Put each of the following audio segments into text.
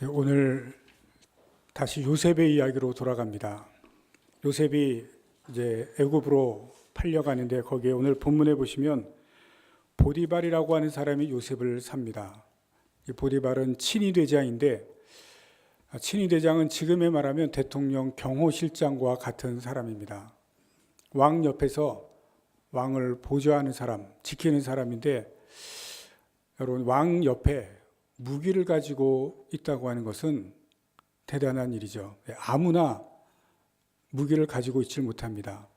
오늘 다시 요셉의 이야기로 돌아갑니다. 요셉이 이제 애굽으로 팔려가는데 거기에 오늘 본문에 보시면 보디발이라고 하는 사람이 요셉을 삽니다. 이 보디발은 친위대장인데 친위대장은 지금에 말하면 대통령 경호실장과 같은 사람입니다. 왕 옆에서 왕을 보좌하는 사람, 지키는 사람인데 여러분 왕 옆에 무기를 가지고 있다고 하는 것은 대단한 일이죠. 아무나 무기를 가지고 있지 못합니다.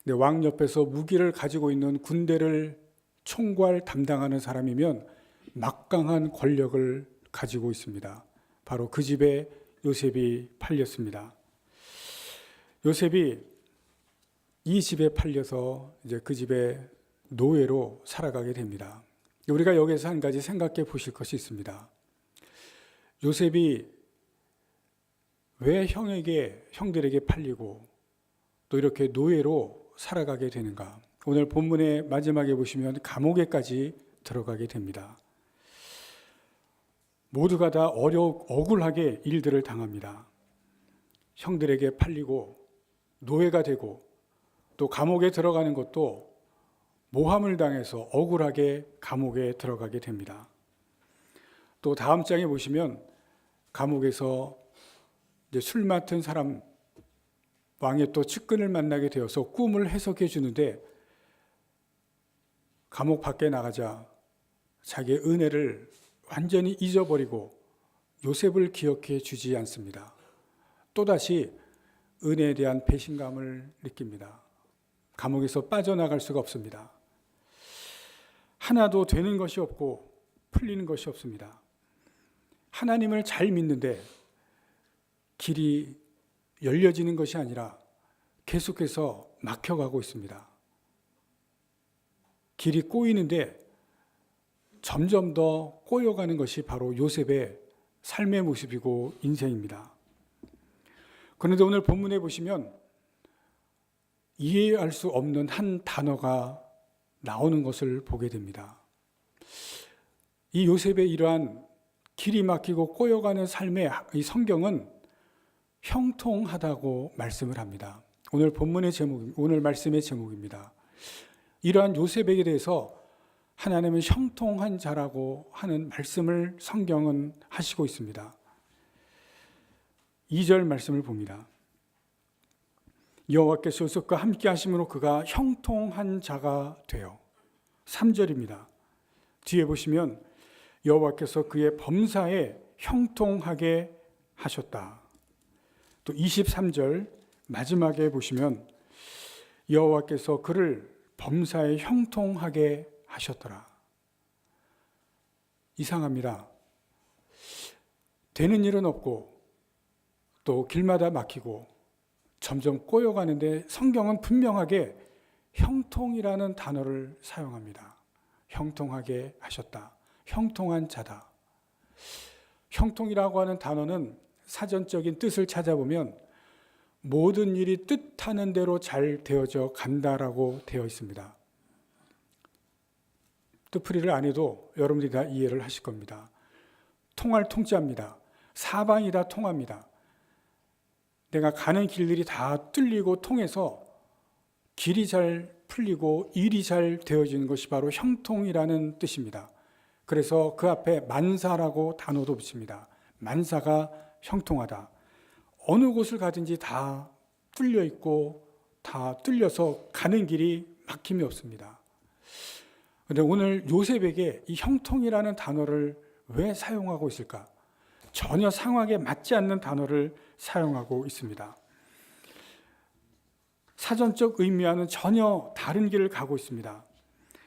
근데 왕 옆에서 무기를 가지고 있는 군대를 총괄 담당하는 사람이면 막강한 권력을 가지고 있습니다. 바로 그 집에 요셉이 팔렸습니다. 요셉이 이 집에 팔려서 이제 그 집에 노예로 살아가게 됩니다. 우리가 여기서 한 가지 생각해 보실 것이 있습니다. 요셉이 왜 형들에게 팔리고 또 이렇게 노예로 살아가게 되는가? 오늘 본문의 마지막에 보시면 감옥에까지 들어가게 됩니다. 모두가 다 억울하게 일들을 당합니다. 형들에게 팔리고 노예가 되고 또 감옥에 들어가는 것도 모함을 당해서 억울하게 감옥에 들어가게 됩니다. 또 다음 장에 보시면 감옥에서 이제 술 맡은 사람 왕의 또 측근을 만나게 되어서 꿈을 해석해 주는데 감옥 밖에 나가자 자기의 은혜를 완전히 잊어버리고 요셉을 기억해 주지 않습니다. 또다시 은혜에 대한 배신감을 느낍니다. 감옥에서 빠져나갈 수가 없습니다. 하나도 되는 것이 없고 풀리는 것이 없습니다. 하나님을 잘 믿는데 길이 열려지는 것이 아니라 계속해서 막혀가고 있습니다. 길이 꼬이는데 점점 더 꼬여가는 것이 바로 요셉의 삶의 모습이고 인생입니다. 그런데 오늘 본문에 보시면 이해할 수 없는 한 단어가 나오는 것을 보게 됩니다. 이 요셉의 이러한 길이 막히고 꼬여가는 삶의 이 성경은 형통하다고 말씀을 합니다. 오늘 본문의 제목, 오늘 말씀의 제목입니다. 이러한 요셉에게 대해서 하나님은 형통한 자라고 하는 말씀을 성경은 하시고 있습니다. 2절 말씀을 봅니다. 여호와께서 요셉과 함께 하심으로 그가 형통한 자가 되어. 3절입니다. 뒤에 보시면 여호와께서 그의 범사에 형통하게 하셨다. 또 23절 마지막에 보시면 여호와께서 그를 범사에 형통하게 하셨더라. 이상합니다. 되는 일은 없고 또 길마다 막히고 점점 꼬여가는데 성경은 분명하게 형통이라는 단어를 사용합니다. 형통하게 하셨다. 형통한 자다. 형통이라고 하는 단어는 사전적인 뜻을 찾아보면 모든 일이 뜻하는 대로 잘 되어져 간다라고 되어 있습니다. 뜻풀이를 안 해도 여러분들이 다 이해를 하실 겁니다. 통할 통자입니다. 사방이 다 통합니다. 내가 가는 길들이 다 뚫리고 통해서 길이 잘 풀리고 일이 잘 되어지는 것이 바로 형통이라는 뜻입니다. 그래서 그 앞에 만사라고 단어도 붙입니다. 만사가 형통하다. 어느 곳을 가든지 다 뚫려 있고 다 뚫려서 가는 길이 막힘이 없습니다. 그런데 오늘 요셉에게 이 형통이라는 단어를 왜 사용하고 있을까? 전혀 상황에 맞지 않는 단어를 사용하고 있습니다. 사전적 의미와는 전혀 다른 길을 가고 있습니다.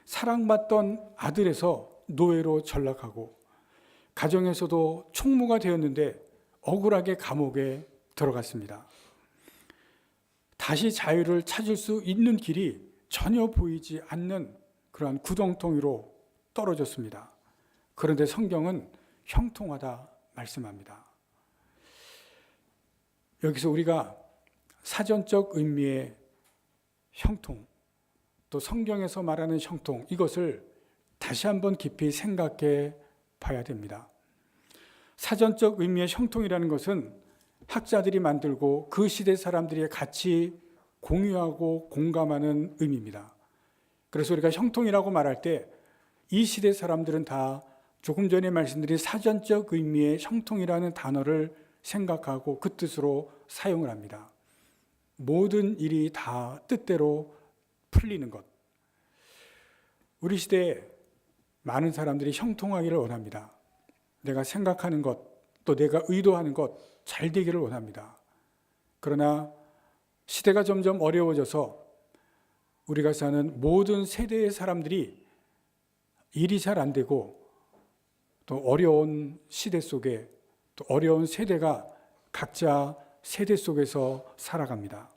사랑받던 아들에서 노예로 전락하고 가정에서도 총무가 되었는데 억울하게 감옥에 들어갔습니다. 다시 자유를 찾을 수 있는 길이 전혀 보이지 않는 그러한 구덩텅이로 떨어졌습니다. 그런데 성경은 형통하다 말씀합니다. 여기서 우리가 사전적 의미의 형통, 또 성경에서 말하는 형통, 이것을 다시 한번 깊이 생각해 봐야 됩니다. 사전적 의미의 형통이라는 것은 학자들이 만들고 그 시대 사람들이 같이 공유하고 공감하는 의미입니다. 그래서 우리가 형통이라고 말할 때 이 시대 사람들은 다 조금 전에 말씀드린 사전적 의미의 형통이라는 단어를 생각하고 그 뜻으로 사용을 합니다. 모든 일이 다 뜻대로 풀리는 것. 우리 시대에 많은 사람들이 형통하기를 원합니다. 내가 생각하는 것, 또 내가 의도하는 것 잘 되기를 원합니다. 그러나 시대가 점점 어려워져서 우리가 사는 모든 세대의 사람들이 일이 잘 안 되고 또 어려운 시대 속에 또 어려운 세대가 각자 세대 속에서 살아갑니다.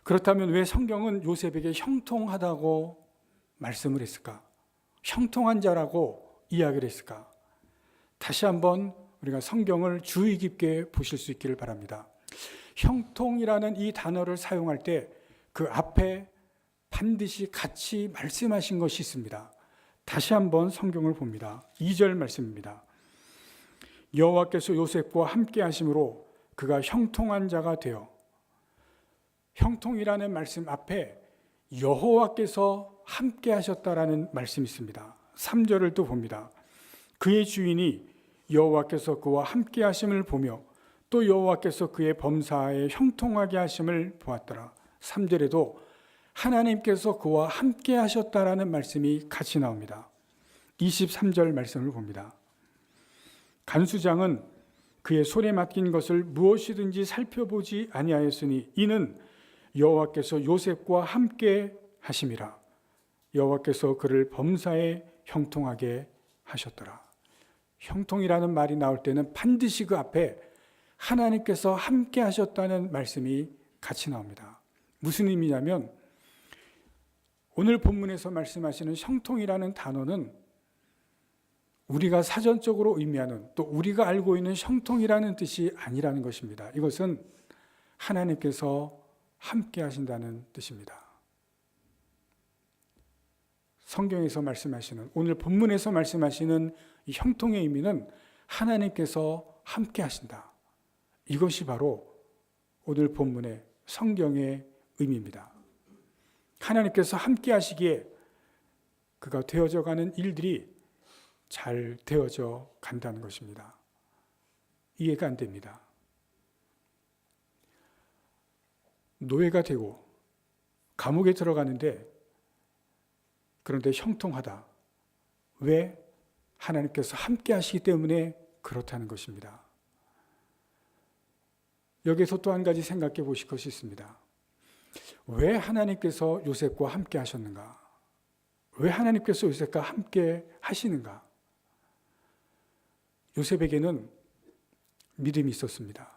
그렇다면 왜 성경은 요셉에게 형통하다고 말씀을 했을까? 형통한 자라고 이야기를 했을까? 다시 한번 우리가 성경을 주의 깊게 보실 수 있기를 바랍니다. 형통이라는 이 단어를 사용할 때 그 앞에 반드시 같이 말씀하신 것이 있습니다. 다시 한번 성경을 봅니다. 2절 말씀입니다. 여호와께서 요셉과 함께 하심으로 그가 형통한 자가 되어. 형통이라는 말씀 앞에 여호와께서 함께 하셨다라는 말씀이 있습니다. 3절을 또 봅니다. 그의 주인이 여호와께서 그와 함께 하심을 보며 또 여호와께서 그의 범사에 형통하게 하심을 보았더라. 3절에도 하나님께서 그와 함께 하셨다라는 말씀이 같이 나옵니다. 23절 말씀을 봅니다. 간수장은 그의 손에 맡긴 것을 무엇이든지 살펴보지 아니하였으니 이는 여호와께서 요셉과 함께 하심이라. 여호와께서 그를 범사에 형통하게 하셨더라. 형통이라는 말이 나올 때는 반드시 그 앞에 하나님께서 함께 하셨다는 말씀이 같이 나옵니다. 무슨 의미냐면 오늘 본문에서 말씀하시는 형통이라는 단어는 우리가 사전적으로 의미하는 또 우리가 알고 있는 형통이라는 뜻이 아니라는 것입니다. 이것은 하나님께서 함께 하신다는 뜻입니다. 성경에서 말씀하시는 오늘 본문에서 말씀하시는 이 형통의 의미는 하나님께서 함께 하신다. 이것이 바로 오늘 본문의 성경의 의미입니다. 하나님께서 함께 하시기에 그가 되어져 가는 일들이 잘 되어져 간다는 것입니다. 이해가 안 됩니다. 노예가 되고 감옥에 들어가는데 그런데 형통하다. 왜? 하나님께서 함께 하시기 때문에 그렇다는 것입니다. 여기서 또 한 가지 생각해 보실 것이 있습니다. 왜 하나님께서 요셉과 함께 하셨는가? 왜 하나님께서 요셉과 함께 하시는가? 요셉에게는 믿음이 있었습니다.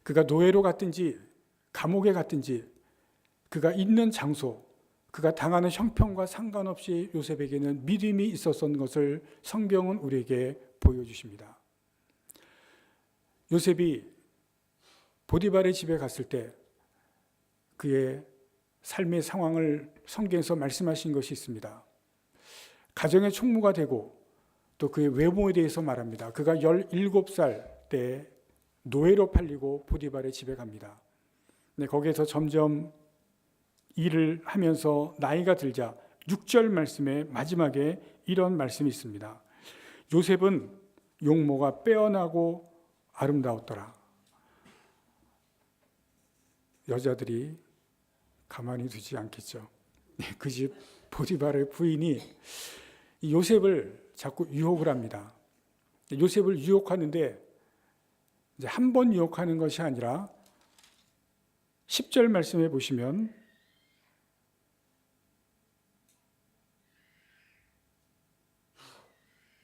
그가 노예로 갔든지 감옥에 갔든지 그가 있는 장소, 그가 당하는 형편과 상관없이 요셉에게는 믿음이 있었던 것을 성경은 우리에게 보여주십니다. 요셉이 보디발의 집에 갔을 때 그의 삶의 상황을 성경에서 말씀하신 것이 있습니다. 가정의 총무가 되고 또 그의 외모에 대해서 말합니다. 그가 17살 때 노예로 팔리고 보디발의 집에 갑니다. 거기에서 점점 일을 하면서 나이가 들자 6절 말씀의 마지막에 이런 말씀이 있습니다. 요셉은 용모가 빼어나고 아름다웠더라. 여자들이 가만히 두지 않겠죠. 그 집 보디발의 부인이 요셉을 자꾸 유혹을 합니다. 요셉을 유혹하는데 이제 한 번 유혹하는 것이 아니라 10절 말씀에 보시면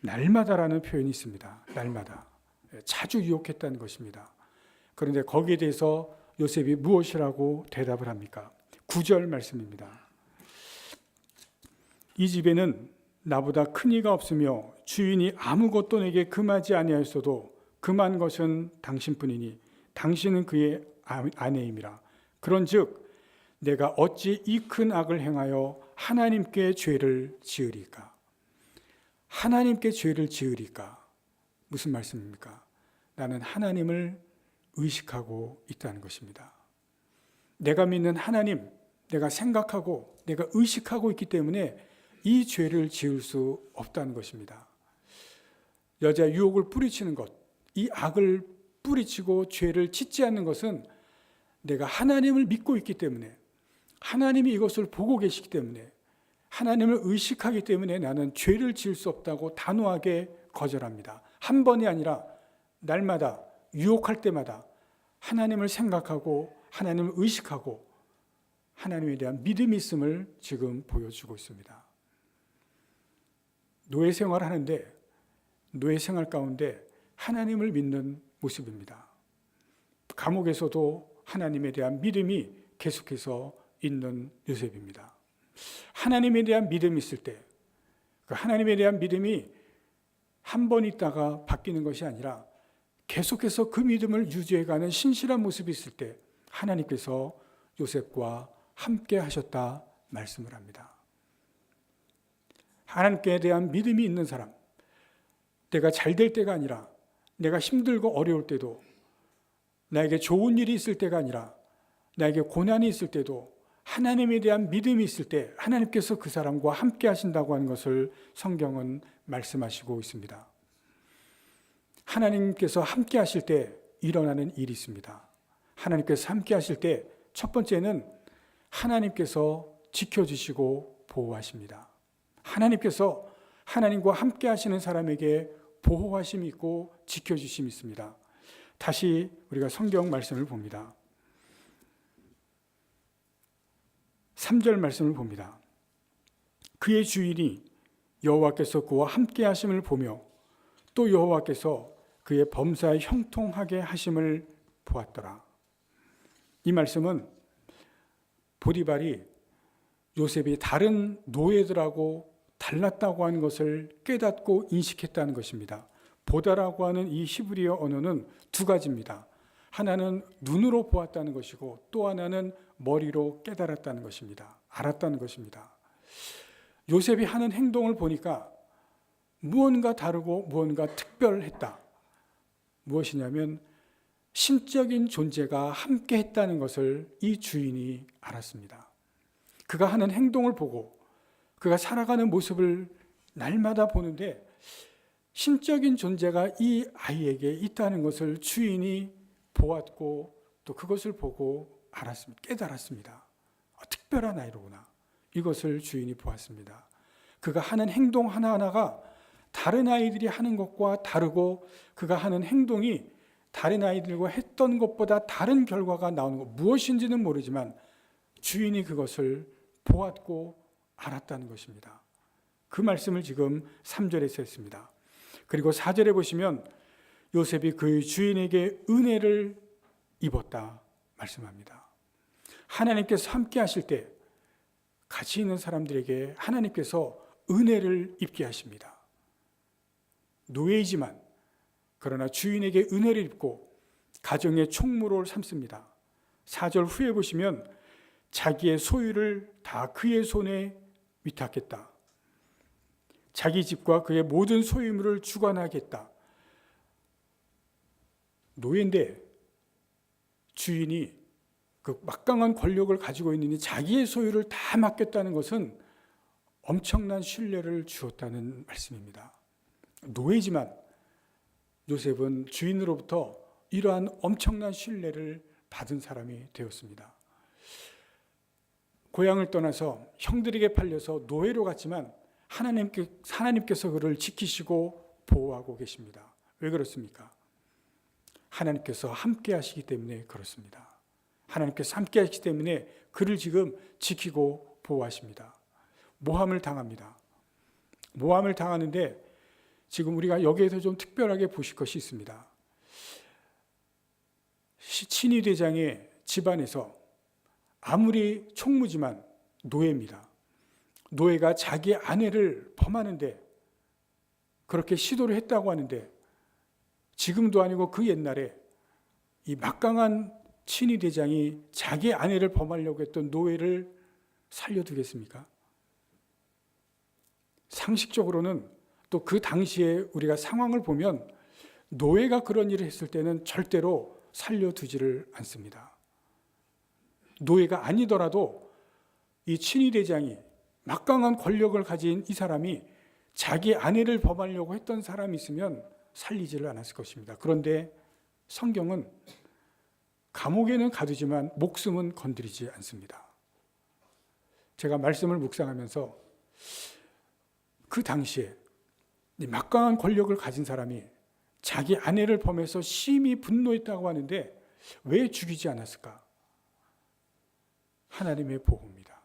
날마다라는 표현이 있습니다. 날마다. 자주 유혹했다는 것입니다. 그런데 거기에 대해서 요셉이 무엇이라고 대답을 합니까? 9절 말씀입니다. 이 집에는 나보다 큰 이가 없으며 주인이 아무것도 내게 금하지 아니하였어도 금한 것은 당신뿐이니 당신은 그의 아내임이라. 그런즉 내가 어찌 이 큰 악을 행하여 하나님께 죄를 지으리까? 하나님께 죄를 지으리까? 무슨 말씀입니까? 나는 하나님을 의식하고 있다는 것입니다. 내가 믿는 하나님, 내가 생각하고 내가 의식하고 있기 때문에 이 죄를 지을 수 없다는 것입니다. 여자 유혹을 뿌리치는 것, 이 악을 뿌리치고 죄를 짓지 않는 것은 내가 하나님을 믿고 있기 때문에, 하나님이 이것을 보고 계시기 때문에, 하나님을 의식하기 때문에 나는 죄를 지을 수 없다고 단호하게 거절합니다. 한 번이 아니라 날마다 유혹할 때마다 하나님을 생각하고 하나님을 의식하고 하나님에 대한 믿음이 있음을 지금 보여주고 있습니다. 노예 생활을 하는데 노예 생활 가운데 하나님을 믿는 모습입니다. 감옥에서도 하나님에 대한 믿음이 계속해서 있는 요셉입니다. 하나님에 대한 믿음이 있을 때, 그 하나님에 대한 믿음이 한 번 있다가 바뀌는 것이 아니라 계속해서 그 믿음을 유지해가는 신실한 모습이 있을 때 하나님께서 요셉과 함께 하셨다 말씀을 합니다. 하나님께 대한 믿음이 있는 사람, 내가 잘 될 때가 아니라 내가 힘들고 어려울 때도, 나에게 좋은 일이 있을 때가 아니라 나에게 고난이 있을 때도 하나님에 대한 믿음이 있을 때 하나님께서 그 사람과 함께 하신다고 하는 것을 성경은 말씀하시고 있습니다. 하나님께서 함께 하실 때 일어나는 일이 있습니다. 하나님께서 함께 하실 때 첫 번째는 하나님께서 지켜주시고 보호하십니다. 하나님께서 하나님과 함께 하시는 사람에게 보호하심이 있고 지켜주심이 있습니다. 다시 우리가 성경 말씀을 봅니다. 3절 말씀을 봅니다. 그의 주인이 여호와께서 그와 함께 하심을 보며 또 여호와께서 그의 범사에 형통하게 하심을 보았더라. 이 말씀은 보디발이 요셉이 다른 노예들하고 달랐다고 하는 것을 깨닫고 인식했다는 것입니다. 보다라고 하는 이 히브리어 언어는 두 가지입니다. 하나는 눈으로 보았다는 것이고 또 하나는 머리로 깨달았다는 것입니다. 알았다는 것입니다. 요셉이 하는 행동을 보니까 무언가 다르고 무언가 특별했다. 무엇이냐면 신적인 존재가 함께 했다는 것을 이 주인이 알았습니다. 그가 하는 행동을 보고 그가 살아가는 모습을 날마다 보는데 신적인 존재가 이 아이에게 있다는 것을 주인이 보았고 또 그것을 보고 알았습니다. 깨달았습니다. 특별한 아이로구나. 이것을 주인이 보았습니다. 그가 하는 행동 하나하나가 다른 아이들이 하는 것과 다르고 그가 하는 행동이 다른 아이들과 했던 것보다 다른 결과가 나오는 것, 무엇인지는 모르지만 주인이 그것을 보았고 알았다는 것입니다. 그 말씀을 지금 3절에서 했습니다. 그리고 4절에 보시면 요셉이 그의 주인에게 은혜를 입었다 말씀합니다. 하나님께서 함께 하실 때 같이 있는 사람들에게 하나님께서 은혜를 입게 하십니다. 노예이지만 그러나 주인에게 은혜를 입고 가정의 총무를 삼습니다. 4절 후에 보시면 자기의 소유를 다 그의 손에 위탁했다. 자기 집과 그의 모든 소유물을 주관하겠다. 노예인데 주인이 그 막강한 권력을 가지고 있는 자기의 소유를 다 맡겼다는 것은 엄청난 신뢰를 주었다는 말씀입니다. 노예지만 요셉은 주인으로부터 이러한 엄청난 신뢰를 받은 사람이 되었습니다. 고향을 떠나서 형들에게 팔려서 노예로 갔지만 하나님께서 그를 지키시고 보호하고 계십니다. 왜 그렇습니까? 하나님께서 함께 하시기 때문에 그렇습니다. 하나님께서 함께 하시기 때문에 그를 지금 지키고 보호하십니다. 모함을 당합니다. 모함을 당하는데 지금 우리가 여기에서 좀 특별하게 보실 것이 있습니다. 친위대장의 집안에서 아무리 총무지만 노예입니다. 노예가 자기 아내를 범하는데 그렇게 시도를 했다고 하는데 지금도 아니고 그 옛날에 이 막강한 친위대장이 자기 아내를 범하려고 했던 노예를 살려두겠습니까? 상식적으로는 또 그 당시에 우리가 상황을 보면 노예가 그런 일을 했을 때는 절대로 살려두지를 않습니다. 노예가 아니더라도 이 친위대장이 막강한 권력을 가진 이 사람이 자기 아내를 범하려고 했던 사람이 있으면 살리지를 않았을 것입니다. 그런데 성경은 감옥에는 가두지만 목숨은 건드리지 않습니다. 제가 말씀을 묵상하면서 그 당시에 막강한 권력을 가진 사람이 자기 아내를 범해서 심히 분노했다고 하는데 왜 죽이지 않았을까? 하나님의 보호입니다.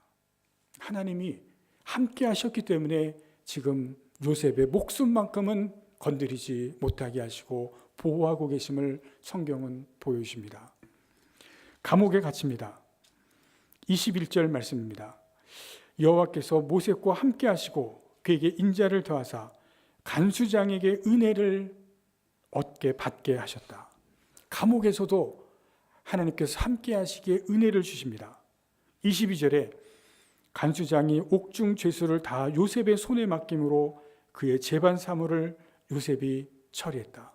하나님이 함께 하셨기 때문에 지금 요셉의 목숨만큼은 건드리지 못하게 하시고 보호하고 계심을 성경은 보여주십니다. 감옥에 갇힙니다. 21절 말씀입니다. 여호와께서 모세과 함께 하시고 그에게 인자를 더하사 간수장에게 은혜를 얻게 받게 하셨다. 감옥에서도 하나님께서 함께 하시기에 은혜를 주십니다. 22절에 간수장이 옥중 죄수를 다 요셉의 손에 맡김으로 그의 재반 사물을 요셉이 처리했다.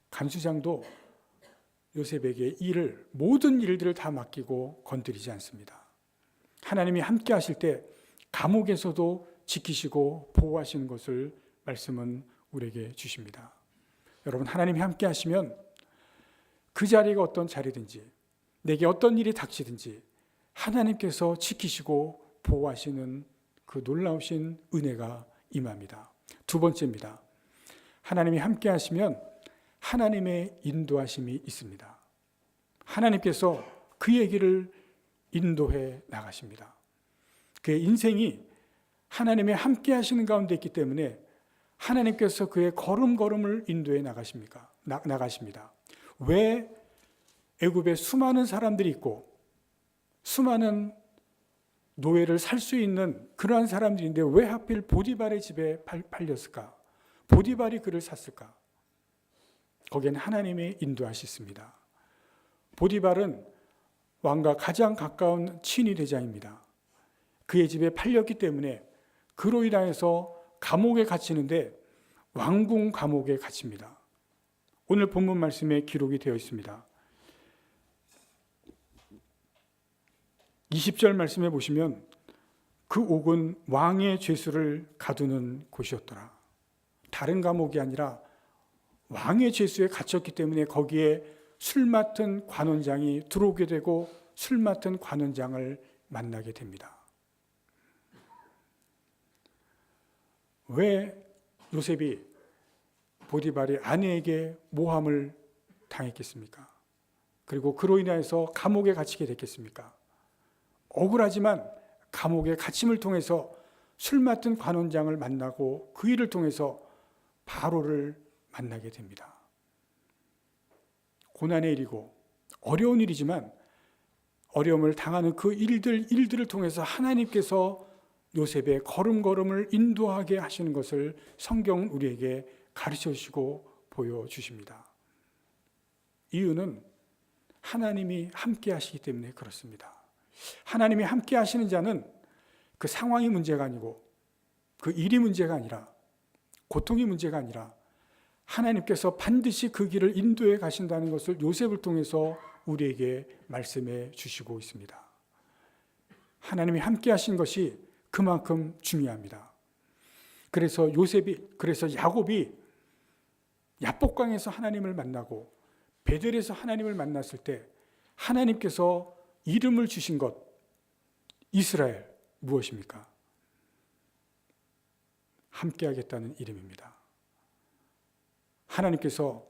간수장도 요셉에게 모든 일들을 다 맡기고 건드리지 않습니다. 하나님이 함께 하실 때 감옥에서도 지키시고 보호하시는 것을 말씀은 우리에게 주십니다. 여러분, 하나님이 함께 하시면 그 자리가 어떤 자리든지 내게 어떤 일이 닥치든지 하나님께서 지키시고 보호하시는 그 놀라우신 은혜가 임합니다. 두 번째입니다. 하나님이 함께 하시면 하나님의 인도하심이 있습니다. 하나님께서 그의 길을 인도해 나가십니다. 그의 인생이 하나님의 함께 하시는 가운데 있기 때문에 하나님께서 그의 걸음걸음을 인도해 나가십니다. 왜 애굽에 수많은 사람들이 있고 수많은 노예를 살 수 있는 그러한 사람들인데 왜 하필 보디발의 집에 팔렸을까? 보디발이 그를 샀을까? 거기에는 하나님의 인도하셨습니다. 보디발은 왕과 가장 가까운 친위 대장입니다. 그의 집에 팔렸기 때문에 그로 인하여서 감옥에 갇히는데 왕궁 감옥에 갇힙니다. 오늘 본문 말씀에 기록이 되어 있습니다. 20절 말씀에 보시면 그 옥은 왕의 죄수를 가두는 곳이었더라. 다른 감옥이 아니라 왕의 죄수에 갇혔기 때문에 거기에 술 맡은 관원장이 들어오게 되고 술 맡은 관원장을 만나게 됩니다. 왜 요셉이 보디발의 아내에게 모함을 당했겠습니까? 그리고 그로 인해서 감옥에 갇히게 됐겠습니까? 억울하지만 감옥의 갇힘을 통해서 술 맡은 관원장을 만나고 그 일을 통해서 바로를 만나게 됩니다. 고난의 일이고 어려운 일이지만 어려움을 당하는 그 일들을 통해서 하나님께서 요셉의 걸음걸음을 인도하게 하시는 것을 성경은 우리에게 가르쳐 주시고 보여주십니다. 이유는 하나님이 함께 하시기 때문에 그렇습니다. 하나님이 함께 하시는 자는 그 상황이 문제가 아니고 그 일이 문제가 아니라 고통이 문제가 아니라 하나님께서 반드시 그 길을 인도해 가신다는 것을 요셉을 통해서 우리에게 말씀해 주시고 있습니다. 하나님이 함께 하신 것이 그만큼 중요합니다. 그래서 야곱이 야복강에서 하나님을 만나고 베델에서 하나님을 만났을 때 하나님께서 이름을 주신 것, 이스라엘, 무엇입니까? 함께 하겠다는 이름입니다. 하나님께서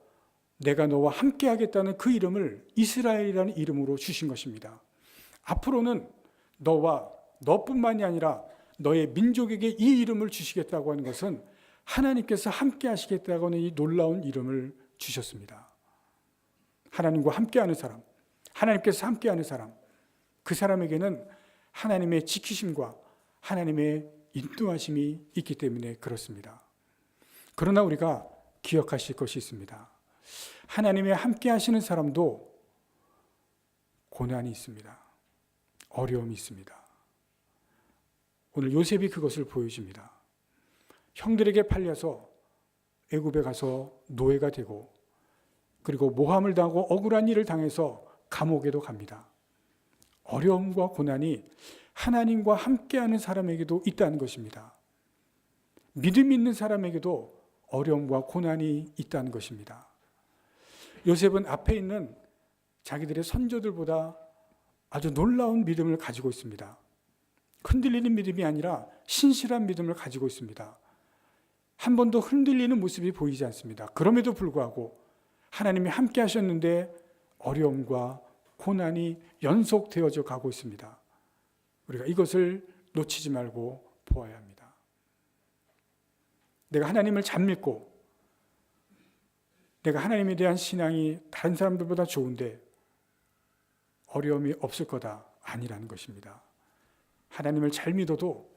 내가 너와 함께 하겠다는 그 이름을 이스라엘이라는 이름으로 주신 것입니다. 앞으로는 너와 너뿐만이 아니라 너의 민족에게 이 이름을 주시겠다고 하는 것은 하나님께서 함께 하시겠다고 하는 이 놀라운 이름을 주셨습니다. 하나님과 함께하는 사람, 하나님께서 함께하는 사람, 그 사람에게는 하나님의 지키심과 하나님의 인도하심이 있기 때문에 그렇습니다. 그러나 우리가 기억하실 것이 있습니다. 하나님의 함께 하시는 사람도 고난이 있습니다. 어려움이 있습니다. 오늘 요셉이 그것을 보여줍니다. 형들에게 팔려서 애굽에 가서 노예가 되고 그리고 모함을 당하고 억울한 일을 당해서 감옥에도 갑니다. 어려움과 고난이 하나님과 함께하는 사람에게도 있다는 것입니다. 믿음 있는 사람에게도 어려움과 고난이 있다는 것입니다. 요셉은 앞에 있는 자기들의 선조들보다 아주 놀라운 믿음을 가지고 있습니다. 흔들리는 믿음이 아니라 신실한 믿음을 가지고 있습니다. 한 번도 흔들리는 모습이 보이지 않습니다. 그럼에도 불구하고 하나님이 함께 하셨는데 어려움과 고난이 연속되어져 가고 있습니다. 우리가 이것을 놓치지 말고 보아야 합니다. 내가 하나님을 잘 믿고 내가 하나님에 대한 신앙이 다른 사람들보다 좋은데 어려움이 없을 거다, 아니라는 것입니다. 하나님을 잘 믿어도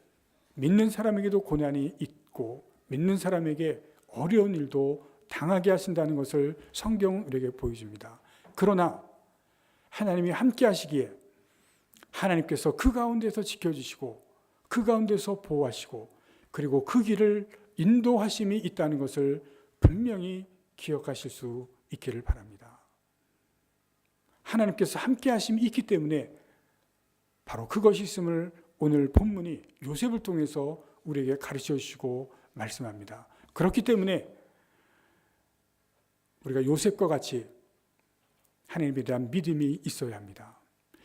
믿는 사람에게도 고난이 있고 믿는 사람에게 어려운 일도 당하게 하신다는 것을 성경은 우리에게 보여줍니다. 그러나 하나님이 함께 하시기에 하나님께서 그 가운데서 지켜주시고 그 가운데서 보호하시고 그리고 그 길을 인도하심이 있다는 것을 분명히 기억하실 수 있기를 바랍니다. 하나님께서 함께 하심이 있기 때문에 바로 그것이 있음을 오늘 본문이 요셉을 통해서 우리에게 가르쳐 주시고 말씀합니다. 그렇기 때문에 우리가 요셉과 같이 하나님에 대한 믿음이 있어야 합니다.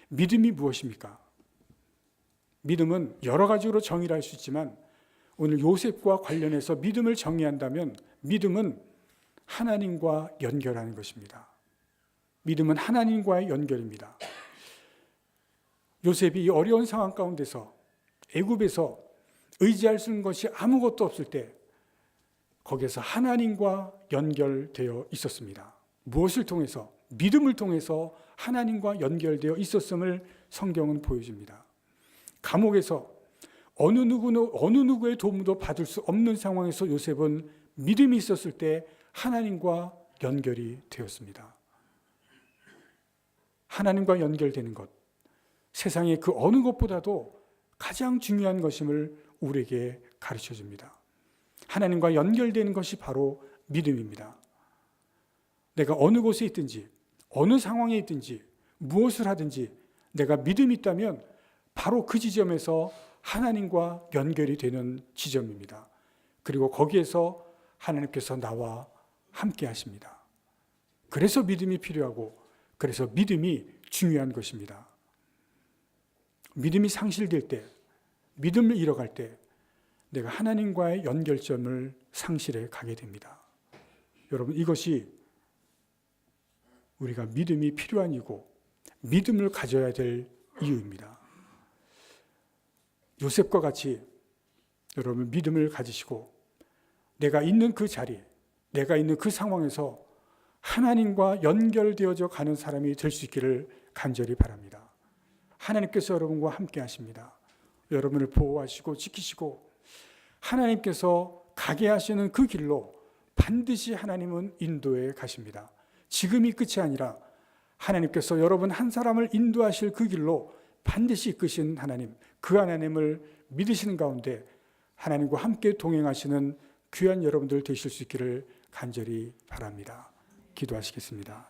믿음이 무엇입니까? 믿음은 여러 가지로 정의를 할 수 있지만 오늘 요셉과 관련해서 믿음을 정의한다면 믿음은 하나님과 연결하는 것입니다. 믿음은 하나님과의 연결입니다. 요셉이 이 어려운 상황 가운데서 애굽에서 의지할 수 있는 것이 아무것도 없을 때 거기에서 하나님과 연결되어 있었습니다. 무엇을 통해서? 믿음을 통해서 하나님과 연결되어 있었음을 성경은 보여줍니다. 감옥에서 어느 누구의 도움도 받을 수 없는 상황에서 요셉은 믿음이 있었을 때 하나님과 연결이 되었습니다. 하나님과 연결되는 것, 세상의 그 어느 것보다도 가장 중요한 것임을 우리에게 가르쳐 줍니다. 하나님과 연결되는 것이 바로 믿음입니다. 내가 어느 곳에 있든지 어느 상황에 있든지 무엇을 하든지 내가 믿음이 있다면 바로 그 지점에서 하나님과 연결이 되는 지점입니다. 그리고 거기에서 하나님께서 나와 함께 하십니다. 그래서 믿음이 필요하고 그래서 믿음이 중요한 것입니다. 믿음이 상실될 때, 믿음을 잃어갈 때 내가 하나님과의 연결점을 상실해 가게 됩니다. 여러분, 이것이 우리가 믿음이 필요한 이유고 믿음을 가져야 될 이유입니다. 요셉과 같이 여러분 믿음을 가지시고 내가 있는 그 자리, 내가 있는 그 상황에서 하나님과 연결되어져 가는 사람이 될 수 있기를 간절히 바랍니다. 하나님께서 여러분과 함께 하십니다. 여러분을 보호하시고 지키시고 하나님께서 가게 하시는 그 길로 반드시 하나님은 인도해 가십니다. 지금이 끝이 아니라 하나님께서 여러분 한 사람을 인도하실 그 길로 반드시 이끄신 하나님, 그 하나님을 믿으시는 가운데 하나님과 함께 동행하시는 귀한 여러분들 되실 수 있기를 간절히 바랍니다. 기도하시겠습니다.